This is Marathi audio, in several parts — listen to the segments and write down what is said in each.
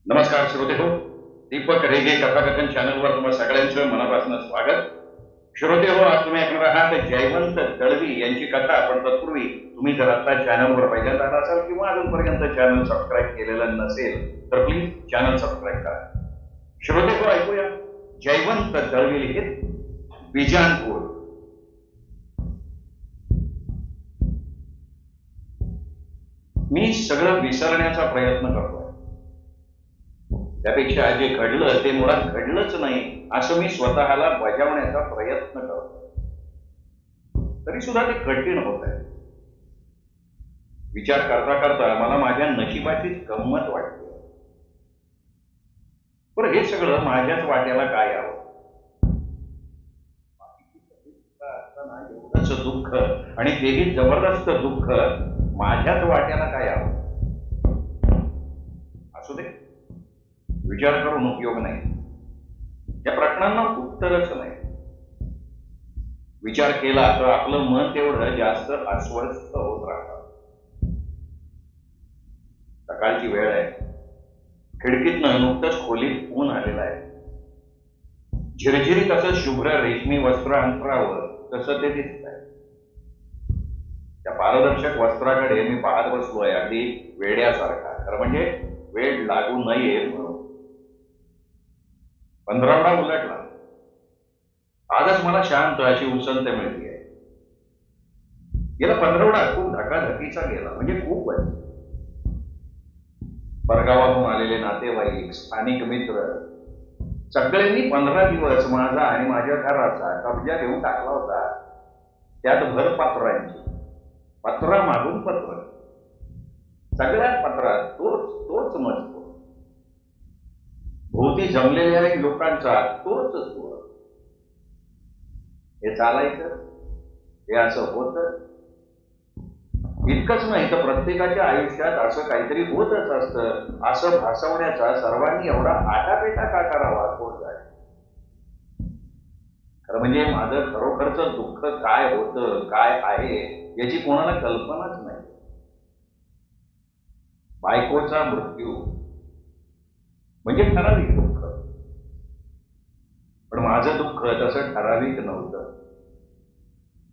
नमस्कार श्रोते हो, दीपक रेगे कथाकथन चॅनलवर तुम्हा सगळ्यांचं मनापासून स्वागत. श्रोते हो, आज तुम्ही ऐकणार आहात जयवंत दळवी यांची कथा. पण तत्पूर्वी तुम्ही जर आता चॅनलवर पहिल्यांदा आला असाल किंवा अजूनपर्यंत चॅनल सबस्क्राईब केलेलं नसेल तर प्लीज चॅनल सबस्क्राईब करा. श्रोते हो, ऐकूया जयवंत दळवी लिखित बिजानपूर. मी सगळं विसरण्याचा प्रयत्न करतोय. त्यापेक्षा जे घडलं ते मुळात घडलंच नाही असं मी स्वतःला बजावण्याचा प्रयत्न करतोय. तरी सुद्धा ते कठीण होत आहे. विचार करता करता मला माझ्या नशिबाचीच गंमत वाटते. पण हे सगळं माझ्याच वाट्याला काय यावं? असताना एवढंच दुःख आणि तेही जबरदस्त दुःख माझ्याच वाट्याला काय यावं? असू दे, विचार करून उपयोग नाही. या प्रश्नांना उत्तरच नाही. विचार केला तर आपलं मन तेवढं जास्त अस्वस्थ होत राहतं. सकाळची वेळ आहे. खिडकीतनं नुकतंच खोलीत ऊन आलेलं आहे. झिरझिरीत असं शुभ्र रेशमी वस्त्र अंतरावर तसं ते दिसत आहे. त्या पारदर्शक वस्त्राकडे मी पाहत बसलोय अगदी वेड्यासारखा. खरं म्हणजे वेळ लागू नये म्हणून. 15 उलटला. आजच मला शांत अशी उसंत मिळते. गेला 15 खूप धकाधकीचा गेला. म्हणजे खूप आहे. परगावाहून आलेले नातेवाईक, स्थानिक मित्र सगळ्यांनी 15 दिवस माझा आणि माझ्या घराचा कब्जा घेऊन टाकला होता. त्यात भर पत्रांची. पत्रा मागून पत्र. सगळ्यात पत्रात तोच मजकूर. भोवती जमलेल्या लोकांचा तोच स्वर. हे चालायचं, हे असं होतं. इतकंच नाही तर प्रत्येकाच्या आयुष्यात असं काहीतरी होतच असतं असं भासवण्याचा सर्वांनी एवढा आटापेटा का करावा? कोण जाणे. खरं म्हणजे माझं खरोखरचं दुःख काय होतं, काय आहे याची कोणाला कल्पनाच नाही. बायकोचा मृत्यू म्हणजे ठराविक दुःख. पण माझं दुःख तसं ठराविक नव्हतं.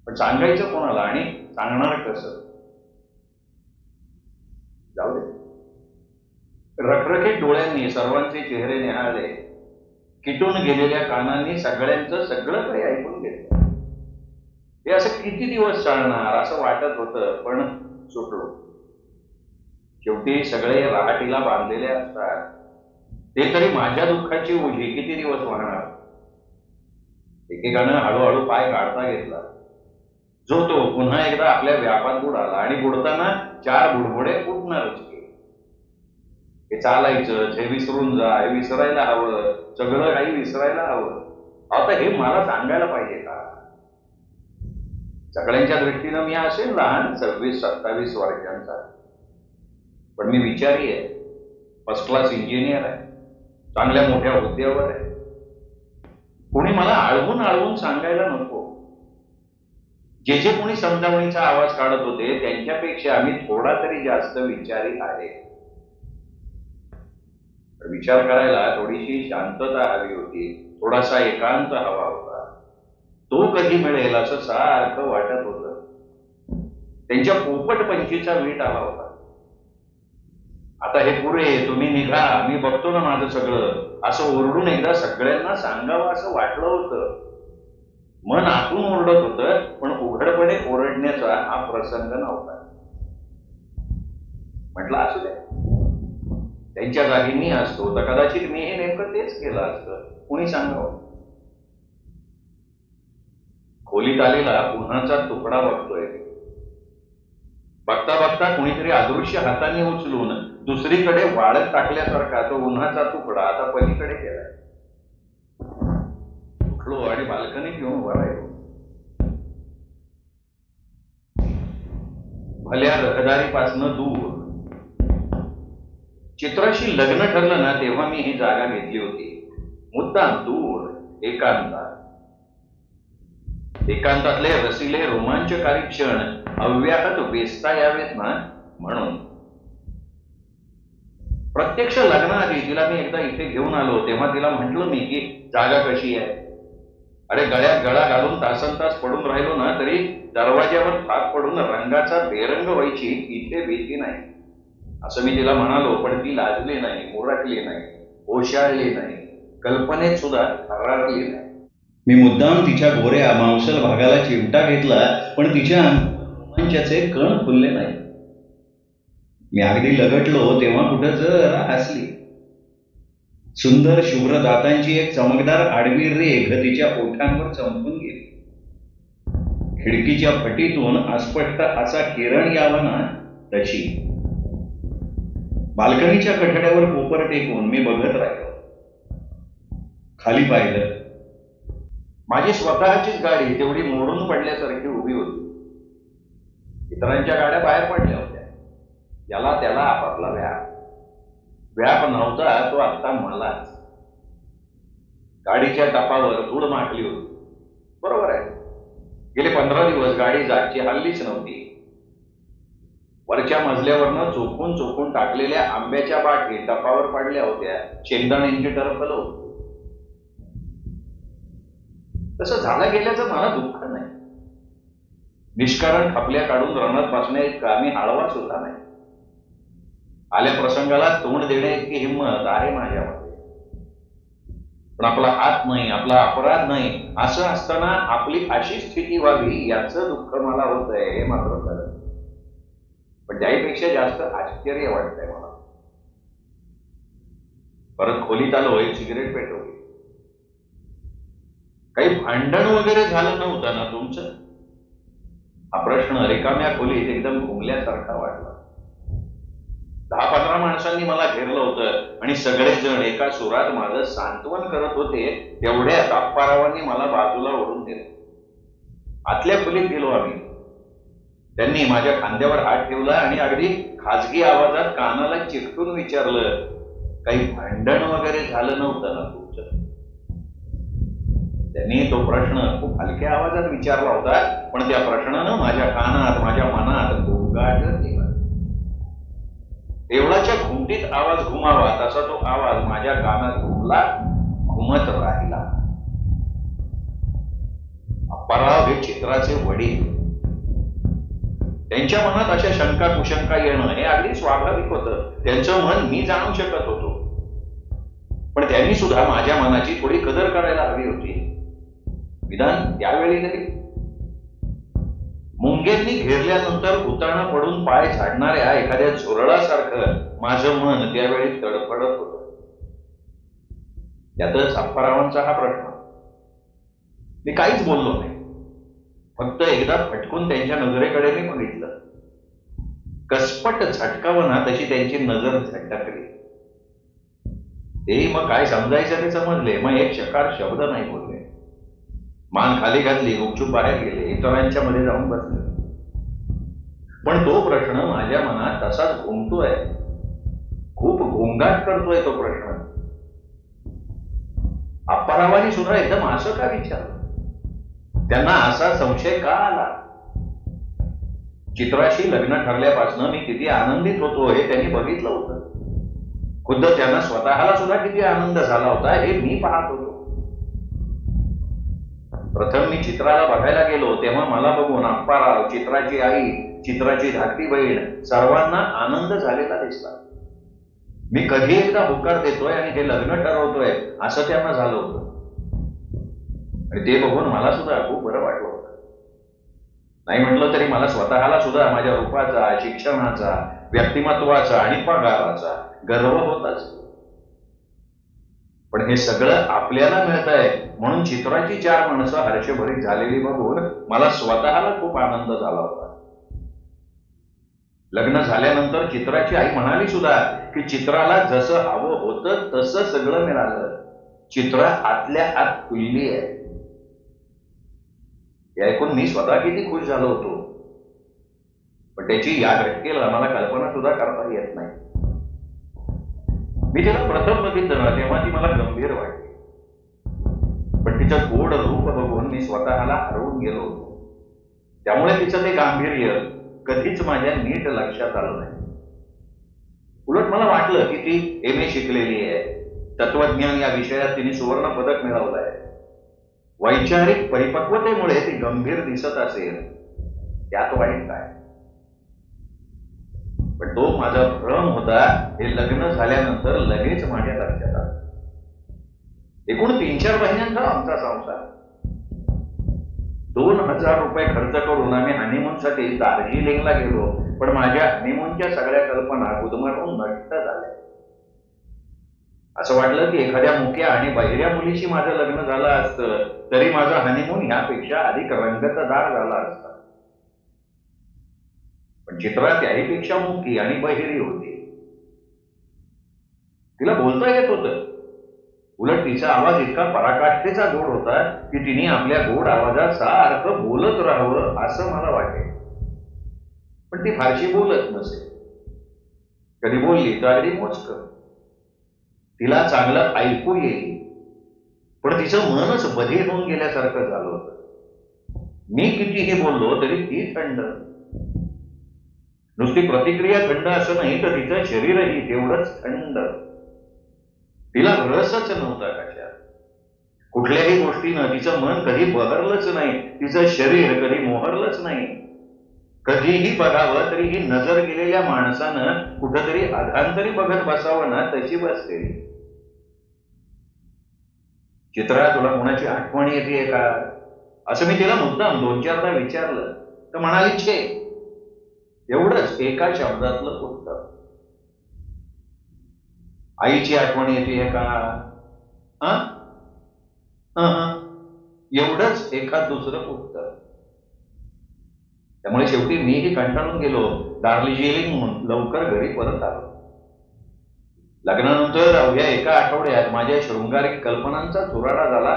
पण सांगायचं कोणाला आणि सांगणार कसं? जाऊ दे. रखरखीत डोळ्यांनी सर्वांचे चेहरे निहाळले. किटून गेलेल्या कानांनी सगळ्यांचं सगळं काही ऐकून घेतलं. हे असं किती दिवस चालणार असं वाटत होतं. पण सुटलो. शेवटी सगळे रहाटीला बांधलेले असतात. ते तरी माझ्या दुःखाची ओझी किती दिवस वाहणार? एकेकानं हळूहळू पाय काढता घेतला. जो तो पुन्हा एकदा आपल्या व्यापात बुडाला. आणि बुडताना 4 बुडबुडे फुटणारच की. हे चालायचं, हे विसरून जा, हे विसरायला हवं, सगळं काही विसरायला हवं. आता हे मला सांगायला पाहिजे का? सगळ्यांच्या दृष्टीनं मी असेल लहान 26-27 वर्षांचा. पण मी विचारी आहे. फर्स्ट क्लास इंजिनियर आहे. चांगल्या मोठ्या हुद्द्यावर आहे. कोणी मला आळवून सांगायला नको. जे कोणी समजावणीचा आवाज काढत होते त्यांच्यापेक्षा मी थोडा तरी जास्त विचारी आहे. विचार करायला थोडीशी शांतता हवी होती. थोडासा एकांत हवा होता. तो कधी मिळेल असं सारखं वाटत होतं. त्यांच्या पोपट पंचीचा वीट आला होता. आता हे पुरे, तुम्ही निघा, मी बघतो ना माझं सगळं, असं ओरडून एकदा सगळ्यांना सांगावं असं वाटलं होतं. मन आतून ओरडत होतं. पण उघडपणे ओरडण्याचा हा प्रसंग नव्हता. म्हटलं असू दे. त्यांच्या जागी मी असतो तर कदाचित मी हे नेमकं तेच केलं असतं. कुणी सांगावं. खोलीत आलेला उन्हाचा तुकडा बघतोय. बघता बघता कुणीतरी अदृश्य हाताने उचलून दुसरीकडे वाळत टाकल्यासारखा तो उन्हाचा तुकडा आता पलीकडे गेलाय. उठलो आणि बाल्कनीत येऊन उभा राहिलो. भल्या रहदारीपासनं दूर. चित्राशी लग्न ठरलं ना तेव्हा मी ही जागा घेतली होती. मुद्दाम दूर, एकांतात. एकांतातले रसिले रोमांचकारी क्षण अव्याहत वेचता यावेत ना म्हणून. प्रत्यक्ष लग्नाआधी तिला मी एकदा इथे घेऊन आलो तेव्हा तिला म्हटलं मी की जागा कशी आहे. अरे गळ्यात गळा घालून तासनतास पडून राहिलो ना तरी दरवाज्यावर फाक पडून रंगाचा बेरंग व्हायची इथे भीती नाही असं मी तिला म्हणालो. पण ती लाजली नाही, मोरकली नाही, ओशाळली नाही, कल्पनेत सुद्धा थरारली नाही. मी मुद्दाम तिच्या गोऱ्या मांसल भागाला चिमटा घेतला पण तिच्या रोमांचाचे कण फुलले नाही. मी अगदी लगटलो तेव्हा कुठं जरा हसली. सुंदर शुभ्र दातांची एक चमकदार आडवी रेघ तिच्या ओठांवर चमकून गेली. खिडकीच्या फटीतून अस्पष्ट असा किरण यावा ना तशी. बाल्कनीच्या कठड्यावर कोपर टेकून मी बघत राहिलो. खाली पाहिलं. माझी स्वतःचीच गाडी तेवढी मोडून पडल्यासारखी उभी होती. इतरांच्या गाड्या बाहेर पडल्या होत्या. याला त्याला आपापला व्याप नव्हता तो आता मलाच. गाडीच्या टपावर धूळ माखली होती. बरोबर आहे, गेले 15 दिवस गाडी जागची हल्लीच नव्हती. वरच्या मजल्यावरनं चोखून टाकलेल्या आंब्याच्या बाटली टपावर पडल्या होत्या. शेंगदाण्यांची टरफलं होती. तसं झालं गेल्याचं मला दुःख नाही. निष्कारण खपल्या काढून रणात बसण्या इतका मी हळवा सुद्धा नाही. आल्या प्रसंगाला तोंड देण्याइतकी हिंमत आहे माझ्यामध्ये. पण आपला हात नाही, आपला अपराध नाही असं असताना आपली अशी स्थिती व्हावी याचं दुःख मला होतंय हे मात्र खरं. पण त्याहीपेक्षा जास्त आश्चर्य वाटतंय मला. परत खोलीत आलो, एक सिगरेट पेटवली. काही भांडण वगैरे झालं नव्हतं ना तुमचं? हा प्रश्न रिकाम्या खोलीत एकदम घुमल्यासारखा वाटला. 10-15 माणसांनी मला घेरलं होतं आणि सगळेजण एका सुरात माझं सांत्वन करत होते. तेवढ्या अप्पारावांनी मला बाजूला ओढून दिलं. आतल्या खोलीत गेलो आम्ही. त्यांनी माझ्या खांद्यावर हात ठेवला आणि अगदी खाजगी आवाजात कानाला चिकटून विचारलं, काही भांडण वगैरे झालं नव्हतं ना तुमचं? त्यांनी तो प्रश्न खूप हलक्या आवाजात विचारला होता पण त्या प्रश्नानं माझ्या कानात, माझ्या मनात गोंगाट केला. देवळाच्या घुमटीत आवाज घुमावा तसा तो आवाज माझ्या कानात घुमला, घुमत राहिला. अप्पाराव हे चित्राचे वडील. त्यांच्या मनात अशा शंका कुशंका येणं हे अगदी स्वाभाविक होतं. त्यांचं मन मी जाणू शकत होतो. पण त्यांनी सुद्धा माझ्या मनाची थोडी कदर करायला हवी होती. विधान त्यावेळी तरी. मुंग्यांनी घेरल्यानंतर उताणं पडून पाय झाडणाऱ्या एखाद्या झुरळासारखं माझं मन त्यावेळी तडफडत होतं. त्यातच अप्पारावांचा हा प्रश्न. मी काहीच बोललो नाही. फक्त एकदा फटकून त्यांच्या नजरेकडे मी बघितलं. कसपट झटकावं ना तशी त्यांची नजर झटकली. ते मग काय समजायचं ते समजले. मग एक शकार शब्द नाही बोलले. मान खाली घातली, गुपचूप बाहेर गेले, इतरांच्या मध्ये जाऊन बसले. पण तो प्रश्न माझ्या मनात तसाच घुमतोय. खूप गोंगाट करतोय तो प्रश्न. अप्पारावांनी सुद्धा एकदम असं का विचारलं? त्यांना असा संशय का आला? चित्राशी लग्न ठरल्यापासून मी किती आनंदित होतो हे त्यांनी बघितलं होतं. खुद्द त्यांना स्वतःला सुद्धा किती आनंद झाला होता हे मी पाहत होतो. प्रथम मी चित्राला बघायला गेलो तेव्हा मला बघून अप्पाराव, चित्राची आई, चित्राची धाकटी बहीण सर्वांना आनंद झालेला दिसला. मी कधी एकदा होकार देतोय आणि हे लग्न ठरवतोय असं त्यांना झालं होतं. आणि ते बघून मला सुद्धा खूप बरं वाटलं होतं. नाही म्हटलं तरी मला स्वतःला सुद्धा माझ्या रूपाचा, शिक्षणाचा, व्यक्तिमत्वाचा आणि पगाराचा गर्व होताच. पण हे सगळं आपल्याला मिळत आहे म्हणून चित्राची 4 माणसं हर्षभरीत झालेली बघून मला स्वतःला खूप आनंद झाला होता. लग्न झाल्यानंतर चित्राची आई म्हणाली सुद्धा की चित्राला जसं हवं होतं तसं सगळं मिळालं. चित्र आतल्या आत खुलली आहे. हे ऐकून मी स्वतः किती खुश झालो होतो. पण त्याची या घटकेला मला कल्पना सुद्धा करता येत नाही. मी तिला प्रथम बघितलं ना तेव्हा ती मला गंभीर वाटली. पण तिचं गोड रूप बघून मी स्वतःला हरवून गेलो होतो. त्यामुळे तिचं ते गांभीर्य कधीच माझ्या नीट लक्षात आलं नाही. उलट मला वाटलं की ती MA शिकलेली आहे, तत्वज्ञान या विषयात तिने सुवर्ण पदक मिळवलं आहे, वैचारिक परिपक्वतेमुळे ती गंभीर दिसत असेल, त्यात वाईट काय? पण तो माझा भ्रम होता हे लग्न झाल्यानंतर लगेच माझ्या लक्षात आलं. एकूण 3-4 महिन्यांचा आमचा संसार. 2,000 रुपये खर्च करून आम्ही हनीमूनसाठी दार्जिलिंगला गेलो, पण माझ्या हनीमूनच्या सगळ्या कल्पना गुदमरून नष्ट झाल्या. असं वाटलं की एखाद्या मुक्या आणि बहिऱ्या मुलीशी माझं लग्न झालं असतं तरी माझा हनीमून यापेक्षा अधिक रंगतदार झाला असता. पण चित्रा त्याहीपेक्षा मुकी आणि बहिरी होती. तिला बोलता येत होतं. उलट तिचा आवाज इतका पराकाष्ठेचा गोड होता की तिने आपल्या गोड आवाजात सारखं बोलत राहावं असं मला वाटे. पण ती फारशी बोलत नसे. कधी बोलली तर अगदी मोजकं. तिला चांगलं ऐकू येईल, पण तिचं मनच बधीर होऊन गेल्यासारखं झालं होतं. मी कितीही बोललो तरी ती थंड. नुसती प्रतिक्रिया थंड असं नाही तर तिचं शरीरही तेवढंच थंड. तिला रसच नव्हता कशात. कुठल्याही गोष्टीनं तिचं मन कधी बहरलंच नाही, तिचं शरीर कधी मोहरलंच नाही. कधीही बघावं तरी ही नजर गेलेल्या माणसानं कुठंतरी अधांतरी बघत बसावं ना तशी बसलेली. चित्रा, तुला कोणाची आठवण येते का असं मी तिला मुद्दाम 2-4दा विचारलं तर म्हणाली छे. एवढंच एका शब्दातलं उत्तर. आईची आठवण येते का? एवढंच एखाद दुसरं उत्तर. त्यामुळे शेवटी मीही कंटाळून गेलो. दार्जिलिंग लवकर घरी परत आलो. लग्नानंतर अवघ्या एका आठवड्यात माझ्या शृंगारिक कल्पनांचा चुराडा झाला.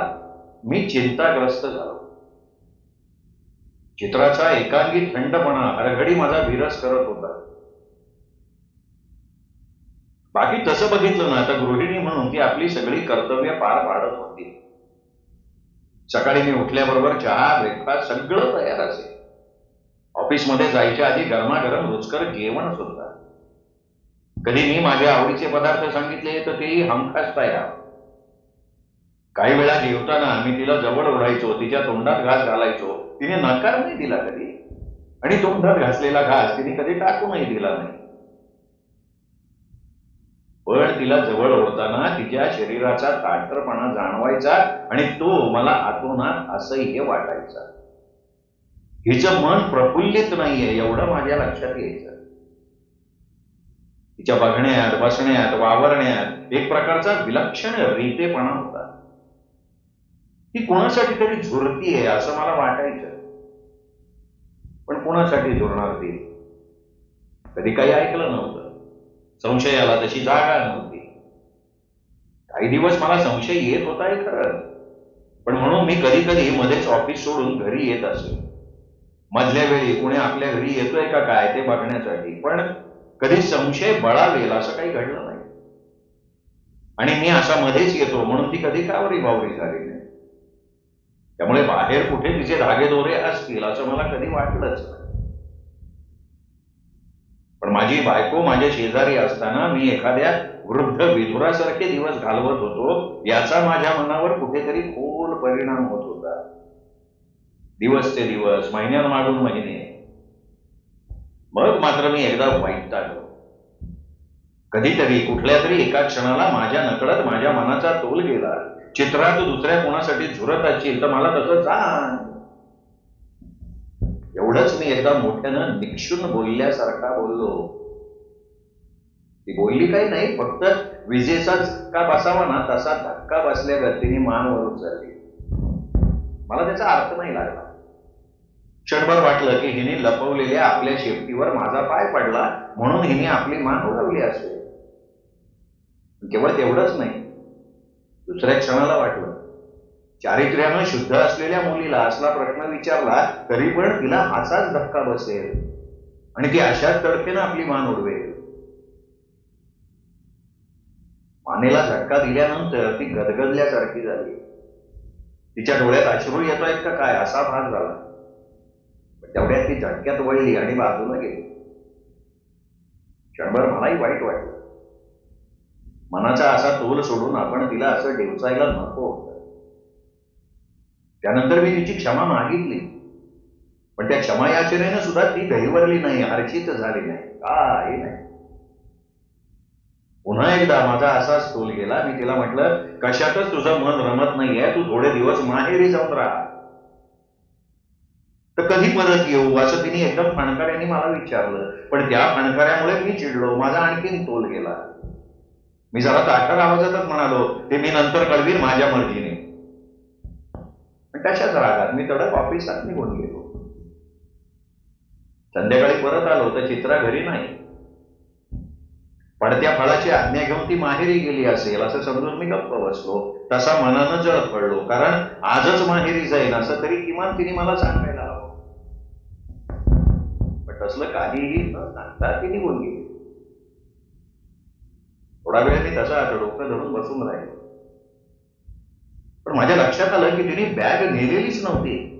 मी चिंताग्रस्त झालो. चित्राचा एकांगी थंडपणा हरघडी माझा विरस करत होता. बाकी तसं बघितलं ना तर गृहिणी म्हणून ती आपली सगळी कर्तव्य पार पाडत होती. सकाळी मी उठल्याबरोबर चहा, ब्रेकफास्ट सगळं तयार असे. ऑफिसमध्ये जायच्या आधी गरमागरम रुचकर जेवण सुद्धा. कधी मी माझ्या आवडीचे पदार्थ सांगितले तर तेही हमखास तयार. काही वेळा जेवताना मी तिला जवळ ओढायचो, तिच्या तोंडात घास घालायचो. तिने नकार नाही दिला कधी, आणि तोंडात घासलेला घास तिने कधी टाकूनही दिला नाही. पण तिला जवळ ओढताना तिच्या शरीराचा ताठरपणा जाणवायचा आणि तो मला आतोनात असह्य वाटायचा. हिचं मन प्रफुल्लित नाहीये एवढं माझ्या लक्षात यायचं. तिच्या बघण्यात, बसण्यात, वावरण्यात एक प्रकारचा विलक्षण रीतेपणा होता. ती कोणासाठी तरी झुरतीये असं मला वाटायचं. पण कोणासाठी झुरणार ती? कधी काही ऐकलं नव्हतं. संशयाला तशी जागा नव्हती. काही दिवस मला संशय येत होता हे खरं, पण म्हणून मी कधी कधी मध्येच ऑफिस सोडून घरी येत असे. मधल्या वेळी कोणी आपल्या घरी येतोय का काय ते बघण्यासाठी. पण कधी संशय बळावेल असं काही घडलं नाही. आणि मी असा मध्येच येतो म्हणून ती कधी कावरी बावरी झाली नाही. त्यामुळे बाहेर कुठे तिचे धागेदोरे असतील असं मला कधी वाटलंच नाही. पण माझी बायको माझ्या शेजारी असताना मी एखाद्या वृद्ध विधुरासारखे दिवस घालवत होतो याचा माझ्या मनावर कुठेतरी खोल परिणाम होत होता. दिवस ते दिवस, महिन्यांमागून महिने. मग मात्र मी एकदा वैतागलो. कधीतरी कुठल्या तरी एका क्षणाला माझ्या नकळत माझ्या मनाचा तोल गेला. चित्रा, तू दुसऱ्या कोणासाठी झुरत असशील तर मला तसं सांग. एवढंच मी एकदा मोठ्यानं निक्षून बोलल्यासारखा बोललो. ती बोलली काही नाही, फक्त विजेचा धक्का बसावा ना तसा धक्का बसल्या गतीने मान वर उचलली. मला त्याचा अर्थ नाही लागला. क्षणभर वाटलं की हिने लपवलेल्या आपल्या शेपटीवर माझा पाय पडला म्हणून हिने आपली मान उडवली असेल. केवळ तेवढंच नाही, दुसऱ्या क्षणाला वाटलं चारित्र्यानं शुद्ध असलेल्या मुलीला असला प्रश्न विचारला तरी पण तिला असाच धक्का बसेल आणि ती अशाच तडफेनं आपली मान उडवेल. मानेला झटका दिल्यानंतर ती गदगदल्यासारखी झाली. तिच्या डोळ्यात अश्रू येत आहेत का काय असा भाग झाला. तेवढ्यात ती झटक्यात वळली आणि बाजूला गेली. क्षणभर मलाही वाईट वाटलं. मनाचा असा तोल सोडून आपण तिला असं डेवचायला नको होतं. त्यानंतर मी तिची क्षमा मागितली, पण त्या क्षमा याचनेनं सुद्धा ती गहिवरली नाही, हर्षित झाली नाही, काही नाही. पुन्हा एकदा माझा असाच तोल गेला. मी तिला म्हटलं, कशातच तुझं मन रमत नाहीये, तू थोडे दिवस माहेरी जाऊन राहा. तर कधी परत येऊ असं तिने एकदम फणकाऱ्याने मला विचारलं. पण त्या फणकाऱ्यामुळे मी चिडलो, माझा आणखीन तोल गेला. मी जरा ताठर आवाजातच म्हणालो, ते मी नंतर कळवीन माझ्या मर्जीने. पण तशाच रागात मी तडक ऑफिसात निघून गेलो. संध्याकाळी परत आलो तर चित्रा घरी नाही. पडत्या फळाची आज्ञा घेऊन ती माहेरी गेली असेल असं समजून मी गप्प बसलो. तसा मनानं जळत पडलो, कारण आजच माहेरी जाईन असं तरी किमान तिने मला सांगायला हवं. पण तसलं काहीही न सांगता ती निघून गेली. थोडा वेळ मी तसा डोकं धरून बसून राहिलो. पण माझ्या लक्षात आलं की तिने बॅग नेलेलीच नव्हती.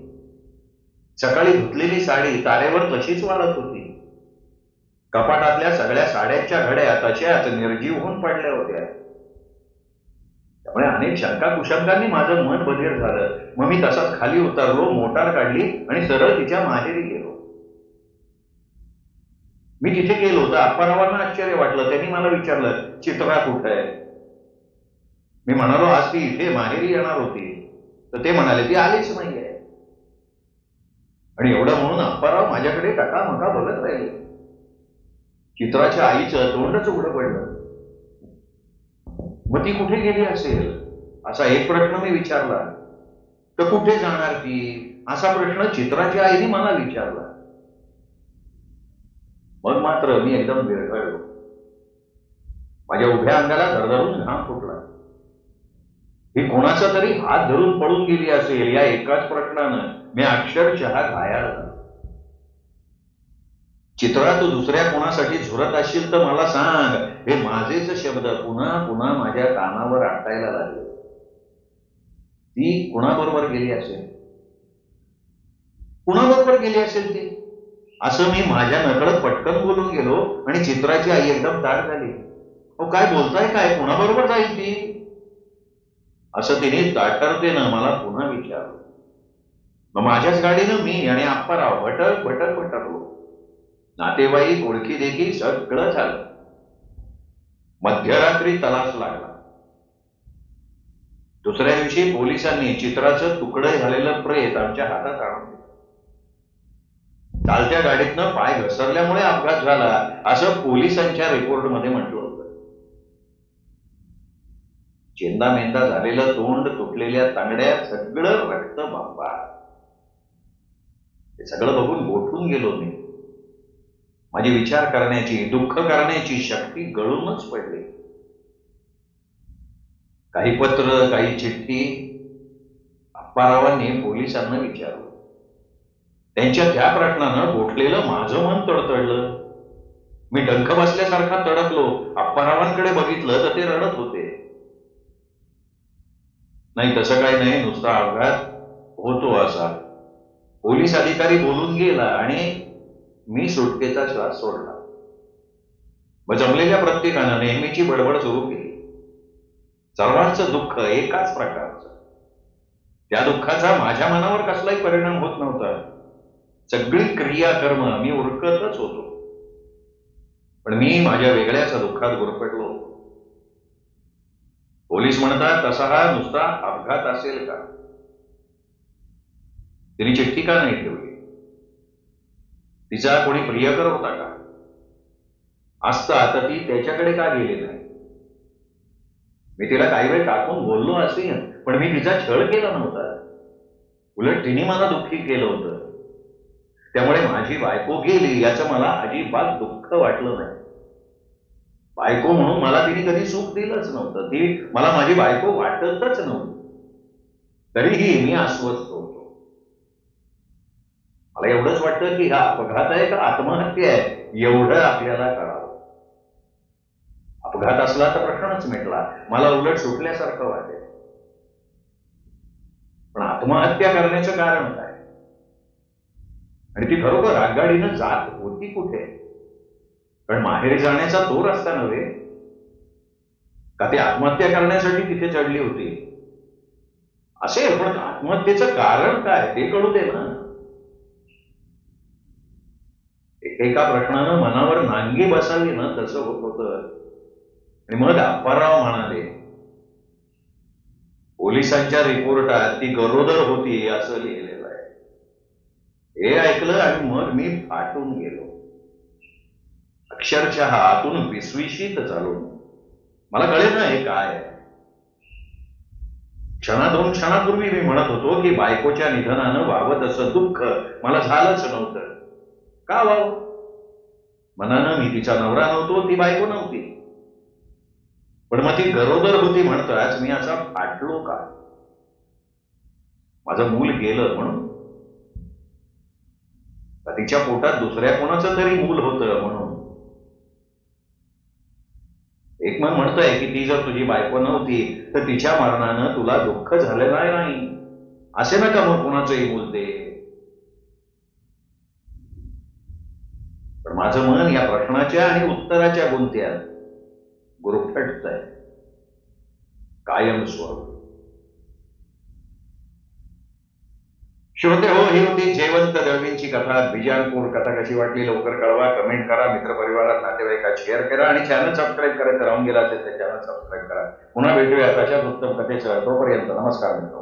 सकाळी धुतलेली साडी तारेवर तशीच वाढत होती. कपाटातल्या सगळ्या साड्यांच्या घड्या तशाच निर्जीव होऊन पडल्या होत्या. त्यामुळे अनेक शंका कुशंकांनी माझं मन बधीर झालं. मग मी तसाच खाली उतरलो, मोटार काढली आणि सरळ तिच्या माहेरी गेलो. मी तिथे गेलो तर अप्पारावांना आश्चर्य वाटलं. त्यांनी मला विचारलं, चित्रा कुठे आहे? मी म्हणालो, आज ती इथे माहेरी येणार होती. तर ते म्हणाले, ती आलीच नाहीये. आणि एवढं म्हणून अप्पाराव माझ्याकडे टकामका बघत राहिले. चित्राच्या आईचं तोंडच उघडं पडलं. मग ती कुठे गेली असेल असा एक प्रश्न मी विचारला. तर कुठे जाणार ती असा प्रश्न चित्राच्या आईने मला विचारला. मग मात्र मी एकदम विरघळलो. माझ्या उभ्या अंगाला धरधरून घाम फुटला. ही कोणाचा तरी हात धरून पळून गेली असेल या एकाच प्रश्नानं मी अक्षरशः घायाळ झालो. चित्रा, तू दुसऱ्या कोणासाठी झुरत असशील तर मला सांग, हे माझेच शब्द पुन्हा पुन्हा माझ्या कानावर आटायला लागले. ती कुणाबरोबर गेली असेल? कुणाबरोबर गेली असेल ती असं मी माझ्या नकळत पटकन बोलून गेलो. आणि चित्राची आई एकदम ताट झाली. अहो, काय बोलताय काय? कुणाबरोबर जाईल ती असं तिने ताटरतेनं मला पुन्हा विचारलं. मग माझ्याच गाडीनं मी आणि अप्पाराव भटक भटक भटकलो. नातेवाईक, ओळखी देखील सगळं झालं. मध्यरात्री तलाश लागला. दुसऱ्या दिवशी पोलिसांनी चित्राचं तुकडं झालेलं प्रेत आमच्या हातात आणून दिलं. चालत्या गाडीतनं पाय घसरल्यामुळे अपघात झाला असं पोलिसांच्या रिपोर्टमध्ये म्हटलं होतं. चेंदा मेंदा झालेलं तोंड, तुटलेल्या तांगड्या, सगळं रक्त बाबा. हे सगळं बघून गोठून गेलो मी. माझी विचार करण्याची, दुःख करण्याची शक्ती गळूनच पडली. काही पत्र, काही चिठ्ठी अप्पारावांनी पोलिसांना विचारलं. त्यांच्या त्या प्रश्नानं गोठलेलं माझं मन तडतडलं. मी डंख बसल्यासारखा तडकलो. अप्पारावांकडे बघितलं तर ते रडत होते. नाही, तसं काही नाही, नुसता अपघात होतो असा पोलीस अधिकारी बोलून गेला आणि मी सुटकेचा श्वास सोडला. मग जमलेल्या प्रत्येकानं नेहमीची बडबड सुरू केली. सर्वांचं दुःख एकाच प्रकारचं. त्या दुःखाचा माझ्या मनावर कसलाही परिणाम होत नव्हता. सगळी क्रियाकर्म मी उरकतच होतो. पण मी माझ्या वेगळ्याच दुःखात गुरफटलो. पोलीस म्हणतात, तसा हा नुसता अपघात असेल का? तिने चिठ्ठी का नाही ठेवली? तिचा कोणी प्रियकर होता का? असता तर ती त्याच्याकडे का गेली नाही? मी तिला काही वेळ टाकून बोललो असेल, पण मी तिचा छळ केला नव्हता. उलट तिने मला दुःखी केलं होतं. त्यामुळे माझी बायको गेली याचं मला अजिबात दुःख वाटलं नाही. बायको म्हणून मला तिने कधी सुख दिलंच नव्हतं. ती मला माझी बायको वाटतच नव्हती. तरीही मी अस्वस्थ होतो. मला एवढंच वाटतं की हा अपघात आहे का आत्महत्या आहे एवढं आपल्याला कळावं. अपघात असला तर प्रश्नच मिटला. मला उलट सुटल्यासारखं वाटेल. पण आत्महत्या करण्याचं कारण काय? आणि ती खरोखर आगगाडीनं जात होती कुठे? कारण माहेरी जाण्याचा तो रस्ता नव्हे. का ती आत्महत्या करण्यासाठी तिथे चढली होती असेल, पण आत्महत्येचं कारण काय ते कळू दे ना. एकेका प्रश्नानं मनावर नांगी बसावी ना, तसं होत होतं. आणि मग अप्पाराव म्हणाले, पोलिसांच्या रिपोर्टात ती गरोदर होती असं लिहिलेलं आहे. हे ऐकलं आणि मग मी फाटून गेलो. अक्षरशः आतून विस्विशीत झालो. मला कळेल ना हे काय आहे. दोन क्षणापूर्वी मी म्हणत होतो की बायकोच्या निधनानं व्हावं तसं दुःख मला झालंच नव्हतं. का व्हावं? मनानं मी तिचा नवरा नव्हतो, ती बायको नव्हती. पण मग ती गरोदर होती म्हणताच मी असा फाटलो का? माझं मूल गेलं म्हणून? तिच्या पोटात दुसऱ्या कोणाचं तरी मूल होतं म्हणून? एक मन म्हणतंय की ती जर तुझी बायको नव्हती तर तिच्या मरणानं तुला दुःख झालेलं नाही. असे नका मग कोणाचंही मूल दे. पण माझं मन या प्रश्नाच्या आणि उत्तराच्या गुंत्यात गुरफटतंय कायम स्वरूप. श्रोते हो, ही होती जयवंत दळवींची कथा बिजानपूर. कथा कशी वाटली लवकर कळवा, कमेंट करा, मित्रपरिवारात नातेवाईकात शेअर करा आणि चॅनल सबस्क्राईब करायचं राहून गेला असेल तर चॅनल सबस्क्राईब करा. पुन्हा भेटूया तशाच उत्तम कथेसह. तोपर्यंत नमस्कार मित्र.